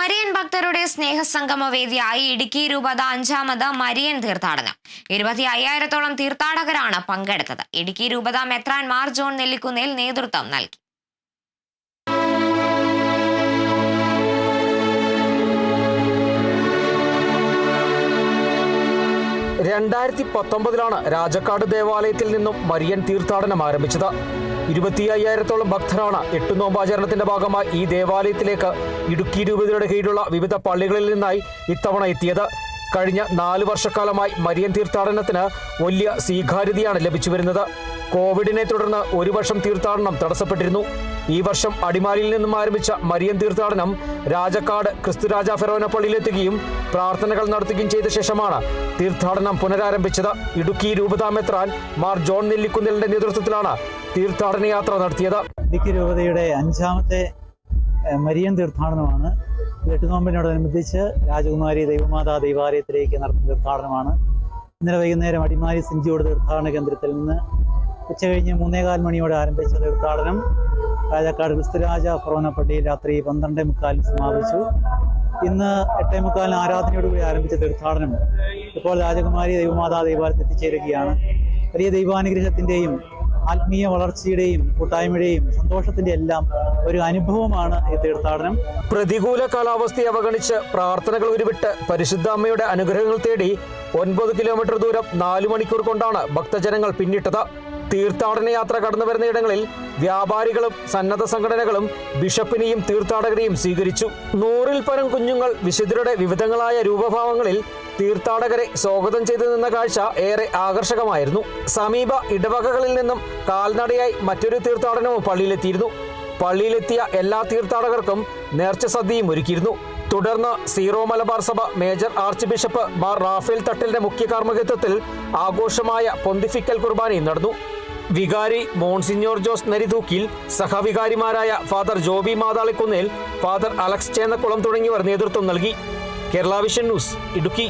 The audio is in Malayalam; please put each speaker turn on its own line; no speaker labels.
മരിയൻ ഭക്തരുടെ സ്നേഹസംഗമ വേദിയായി ഇടുക്കി രൂപത 5ാമത് മരിയൻ തീർത്ഥാടനം. 25,000-ഓളം തീർത്ഥാടകരാണ് പങ്കെടുത്തത്. ഇടുക്കി രൂപത മെത്രാൻ മാർ ജോൺ നെല്ലിക്കുന്നേൽ നേതൃത്വം നൽകി.
രാജക്കാട് ദേവാലയത്തിൽ നിന്നും മരിയൻ തീർത്ഥാടനം ആരംഭിച്ചത്. 25,000-ഓളം ഭക്തരാണ് 8 നോമ്പാചരണത്തിന്റെ ഭാഗമായി ഈ ദേവാലയത്തിലേക്ക് ഇടുക്കി രൂപതയുടെ കീഴിലുള്ള വിവിധ പള്ളികളിൽ നിന്നായി ഇത്തവണ എത്തിയത്. കഴിഞ്ഞ 4 വർഷക്കാലമായി മരിയൻ തീർത്ഥാടനത്തിന് വലിയ സ്വീകാര്യതയാണ് ലഭിച്ചു വരുന്നത്. കോവിഡിനെ തുടർന്ന് 1 വർഷം തീർത്ഥാടനം തടസ്സപ്പെട്ടിരുന്നു. ഈ വർഷം അടിമാലിയിൽ നിന്നും ആരംഭിച്ച മരിയൻ തീർത്ഥാടനം രാജക്കാട് ക്രിസ്തുരാജ ഫെറോന പള്ളിയിലെത്തുകയും പ്രാർത്ഥനകൾ നടത്തുകയും ചെയ്ത ശേഷമാണ് തീർത്ഥാടനം പുനരാരംഭിച്ചത്. ഇടുക്കി രൂപതാ മെത്രാൻ മാർ ജോൺ നെല്ലിക്കുന്നേലിന്റെ നേതൃത്വത്തിലാണ് തീർത്ഥാടന യാത്ര നടത്തിയത്.
ഇടുക്കി രൂപതയുടെ 5ാമത്തെ മരിയൻ തീർത്ഥാടനമാണ്. 8 നോമ്പിനോടനുബന്ധിച്ച് രാജകുമാരി ദൈവമാതാ ദൈവാലയത്തിലേക്ക് നടത്തുന്ന തീർത്ഥാടനമാണ്. ഇന്നലെ വൈകുന്നേരം അടിമാലി സെഞ്ചിയോട് തീർത്ഥാടന കേന്ദ്രത്തിൽ നിന്ന് ഉച്ചകഴിഞ്ഞ് 3:15 മണിയോടെ ആരംഭിച്ച തീർത്ഥാടനം രാജക്കാട് ക്രിസ്തുരാജ ഫെറോന പള്ളിയിൽ രാത്രി 12:45 സമാപിച്ചു. ഇന്ന് 8:45 ആരാധനയോടുകൂടി ആരംഭിച്ച തീർത്ഥാടനം ഇപ്പോൾ രാജകുമാരി ദൈവമാതാ ദൈവാലയത്തിൽ എത്തിച്ചേരുകയാണ്. വലിയ ദൈവാനുഗ്രഹത്തിൻ്റെയും ആത്മീയ വളർച്ചയുടെയും കൂട്ടായ്മയുടെയും സന്തോഷത്തിന്റെ എല്ലാം ഒരു അനുഭവമാണ് ഈ തീർത്ഥാടനം.
പ്രതികൂല കാലാവസ്ഥയെ അവഗണിച്ച് പ്രാർത്ഥനകൾ ഉരുവിട്ട് പരിശുദ്ധ അമ്മയുടെ അനുഗ്രഹങ്ങൾ തേടി 9 കിലോമീറ്റർ ദൂരം 4 മണിക്കൂർ കൊണ്ടാണ് ഭക്തജനങ്ങൾ പിന്നിട്ടത്. തീർത്ഥാടന യാത്ര കടന്നു വരുന്ന ഇടങ്ങളിൽ വ്യാപാരികളും സന്നദ്ധ സംഘടനകളും ബിഷപ്പിനെയും തീർത്ഥാടകരെയും സ്വീകരിച്ചു. 100-ൽ പരം കുഞ്ഞുങ്ങൾ വിശുദ്ധരുടെ വിവിധങ്ങളായ രൂപഭാവങ്ങളിൽ തീർത്ഥാടകരെ സ്വാഗതം ചെയ്തു നിന്ന കാഴ്ച ഏറെ ആകർഷകമായിരുന്നു. സമീപ ഇടവകകളിൽ നിന്നും കാൽനടയായി മറ്റൊരു തീർത്ഥാടനവും പള്ളിയിലെത്തിയിരുന്നു. പള്ളിയിലെത്തിയ എല്ലാ തീർത്ഥാടകർക്കും നേർച്ച സദ്യയും ഒരുക്കിയിരുന്നു. തുടർന്ന് സീറോ മലബാർ സഭ major archbishop Mar Raphael തട്ടലിന്റെ മുഖ്യ കാർമ്മികത്വത്തിൽ ആഘോഷമായ പൊന്തിഫിക്കൽ കുർബാനയും നടന്നു. വികാരി മോൺസിഞ്ഞോർ ജോസ് നരിതൂക്കിൽ, സഹവികാരിമാരായ father Joby Mathalikkunnel, father Alex Chennakulam തുടങ്ങിയവർ നേതൃത്വം നൽകി. Kerala vision news, Idukki.